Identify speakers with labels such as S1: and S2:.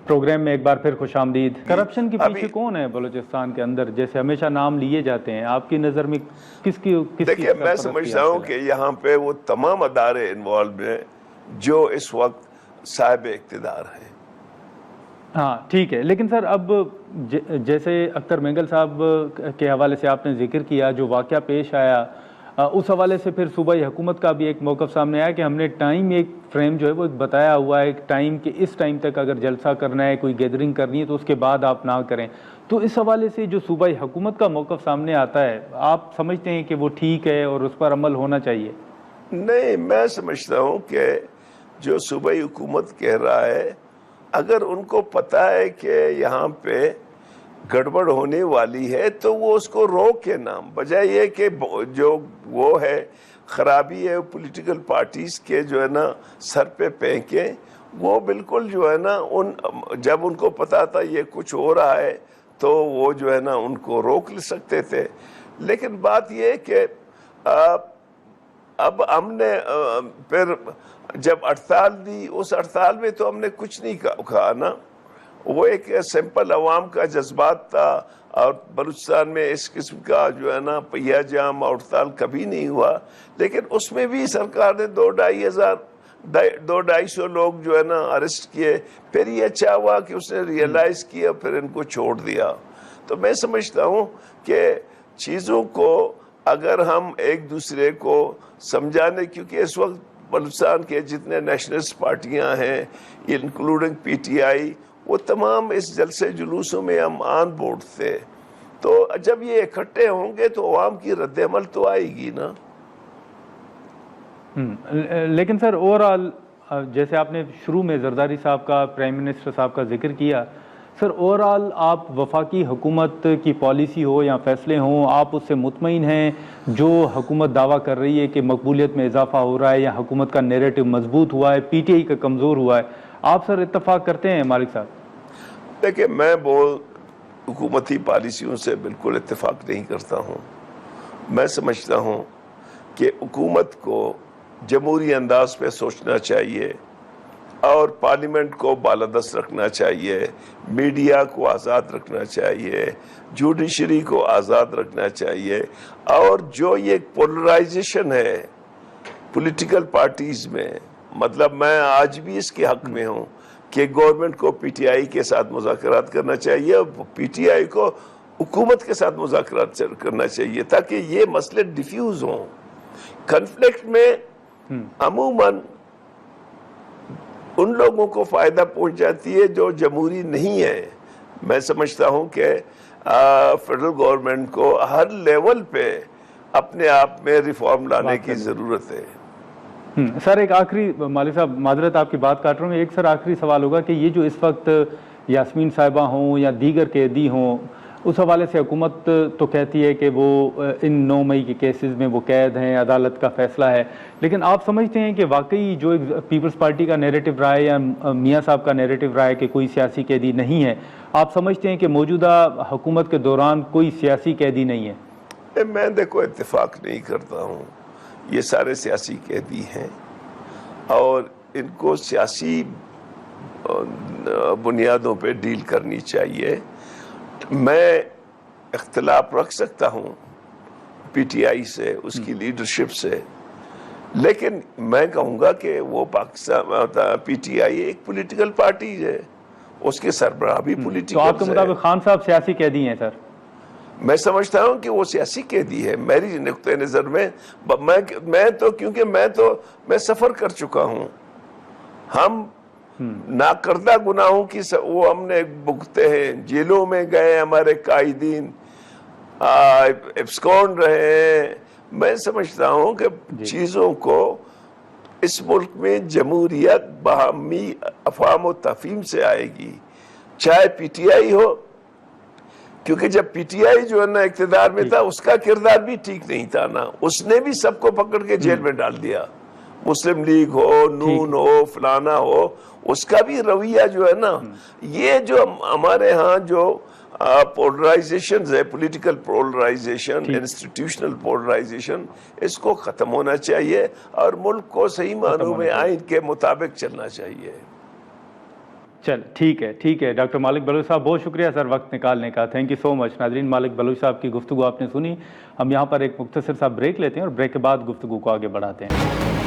S1: Programme میں ایک بار پھر خوش آمدید۔ کرپشن کے پیچھے کون ہے بلوچستان کے اندر؟ جیسے ہمیشہ نام لیے جاتے ہیں، آپ کی نظر میں کس کی
S2: دیکھیں، میں سمجھتا ہوں کہ یہاں پہ وہ تمام ادارے انوالو ہیں جو اس وقت صاحب اقتدار ہیں۔
S1: ہاں ٹھیک ہے، لیکن سر اب جیسے اختر مینگل صاحب کے حوالے سے آپ نے ذکر کیا، جو واقعہ پیش آیا اس حوالے سے پھر صوبائی حکومت کا بھی ایک موقف سامنے آیا کہ ہم نے ٹائم ایک فریم جو ہے وہ ایک بتایا ہوا ہے، ایک ٹائم کہ اس ٹائم تک اگر جلسہ کرنا ہے، کوئی گیدرنگ کرنی ہے تو اس کے بعد آپ نہ کریں۔ تو اس حوالے سے جو صوبائی حکومت کا موقف سامنے آتا ہے، آپ سمجھتے ہیں کہ وہ ٹھیک ہے اور اس پر عمل ہونا چاہیے؟
S2: نہیں، میں سمجھتا ہوں کہ جو صوبائی حکومت کہہ رہا ہے، اگر ان کو پتہ ہے کہ یہاں پہ گڑبڑ ہونے والی ہے تو وہ اس کو روکے نا، بجائے یہ کہ جو وہ ہے خرابی ہے پولیٹیکل پارٹیز کے جو ہے نا سر پہ پھینکیں۔ وہ بالکل جو ہے نا جب ان کو پتا تھا یہ کچھ ہو رہا ہے تو وہ جو ہے نا ان کو روک لے سکتے تھے۔ لیکن بات یہ کہ اب ہم نے پھر جب ہڑتال دی، اس ہڑتال میں تو ہم نے کچھ نہیں کہا نا، وہ ایک سمپل عوام کا جذبات تھا، اور بلوچستان میں اس قسم کا جو ہے نا پہیا جام اور ہڑتال کبھی نہیں ہوا۔ لیکن اس میں بھی سرکار نے 200-250 لوگ جو ہے نا اریسٹ کیے، پھر یہ اچھا ہوا کہ اس نے ریئلائز کیا، پھر ان کو چھوڑ دیا۔ تو میں سمجھتا ہوں کہ چیزوں کو اگر ہم ایک دوسرے کو سمجھانے، کیونکہ اس وقت بلوچستان کے جتنے نیشنلسٹ پارٹیاں ہیں انکلوڈنگ پی ٹی آئی، وہ تمام اس جلسے جلوسوں میں ہم آن بورڈ تھے۔ تو جب یہ اکٹھے ہوں گے تو عوام کی رد عمل تو آئے گی نا۔
S1: لیکن سر اوورآل جیسے آپ نے شروع میں زرداری صاحب کا، پرائم منسٹر صاحب کا ذکر کیا، سر اوورآل آپ وفاقی حکومت کی پالیسی ہو یا فیصلے ہوں، آپ اس سے مطمئن ہیں؟ جو حکومت دعویٰ کر رہی ہے کہ مقبولیت میں اضافہ ہو رہا ہے یا حکومت کا نیریٹو مضبوط ہوا ہے، پی ٹی آئی کا کمزور ہوا ہے، آپ سر اتفاق کرتے ہیں مالک صاحب؟
S2: دیکھیں، میں حکومتی پالیسیوں سے بالکل اتفاق نہیں کرتا ہوں۔ میں سمجھتا ہوں کہ حکومت کو جمہوری انداز پہ سوچنا چاہیے، اور پارلیمنٹ کو بالادست رکھنا چاہیے، میڈیا کو آزاد رکھنا چاہیے، جوڈیشری کو آزاد رکھنا چاہیے، اور جو یہ پولرائزیشن ہے پولیٹیکل پارٹیز میں، مطلب میں آج بھی اس کے حق میں ہوں کہ گورنمنٹ کو پی ٹی آئی کے ساتھ مذاکرات کرنا چاہیے، اور پی ٹی آئی کو حکومت کے ساتھ مذاکرات کرنا چاہیے، تاکہ یہ مسئلے ڈیفیوز ہوں۔ کنفلکٹ میں عموماً ان لوگوں کو فائدہ پہنچ جاتی ہے جو جمہوری نہیں ہے۔ میں سمجھتا ہوں کہ فیڈرل گورنمنٹ کو ہر لیول پہ اپنے آپ میں ریفارم لانے کی ضرورت ہے۔
S1: سر ایک آخری، مالک صاحب معذرت آپ کی بات کاٹ رہا ہوں، ایک سر آخری سوال ہوگا کہ یہ جو اس وقت یاسمین صاحبہ ہوں یا دیگر قیدی ہوں، اس حوالے سے حکومت تو کہتی ہے کہ وہ ان 9 مئی کے کیسز میں وہ قید ہیں، عدالت کا فیصلہ ہے، لیکن آپ سمجھتے ہیں کہ واقعی جو پیپلز پارٹی کا نیریٹو رہا ہے یا میاں صاحب کا نیریٹو رہا ہے کہ کوئی سیاسی قیدی نہیں ہے، آپ سمجھتے ہیں کہ موجودہ حکومت کے دوران کوئی سیاسی قیدی نہیں ہے؟
S2: میں دیکھو اتفاق نہیں کرتا ہوں، یہ سارے سیاسی قیدی ہیں، اور ان کو سیاسی بنیادوں پہ ڈیل کرنی چاہیے۔ میں اختلاف رکھ سکتا ہوں پی ٹی آئی سے، اس کی لیڈرشپ سے، لیکن میں کہوں گا کہ وہ پاکستان پی ٹی آئی ایک پولیٹیکل پارٹی ہے، اس کے سربراہ بھی پولیٹیکل
S1: تو آپ کے مطابق خان صاحب سیاسی قیدی ہیں سر؟
S2: میں سمجھتا ہوں کہ وہ سیاسی قیدی ہے میری نقطۂ نظر میں۔ میں تو کیونکہ میں سفر کر چکا ہوں، ہم ناکردہ گناہوں کی وہ ہم نے بھگتے ہیں، جیلوں میں گئے ہمارے قائدین، ابسکونڈ رہے ہیں۔ میں سمجھتا ہوں کہ چیزوں کو اس ملک میں جمہوریت باہمی افہام و تفہیم سے آئے گی، چاہے پی ٹی آئی ہو، کیونکہ جب پی ٹی آئی جو ہے نا اقتدار میں تھا، اس کا کردار بھی ٹھیک نہیں تھا نا، اس نے بھی سب کو پکڑ کے جیل میں ڈال دیا، مسلم لیگ ہو، نون ہو، فلانا ہو، اس کا بھی رویہ جو ہے نا، یہ جو ہمارے ہاں جو پولرائزیشن ہے، پولیٹیکل پولرائزیشن، انسٹیٹیوشنل پولرائزیشن، اس کو ختم ہونا چاہیے، اور ملک کو صحیح معنوں میں آئین کے مطابق چلنا چاہیے۔
S1: چل ٹھیک ہے ڈاکٹر مالک بلوچ صاحب، بہت شکریہ سر وقت نکالنے کا، تھینک یو سو مچ۔ ناظرین، مالک بلوچ صاحب کی گفتگو آپ نے سنی، ہم یہاں پر ایک مختصر سا بریک لیتے ہیں اور بریک کے بعد گفتگو کو آگے بڑھاتے ہیں۔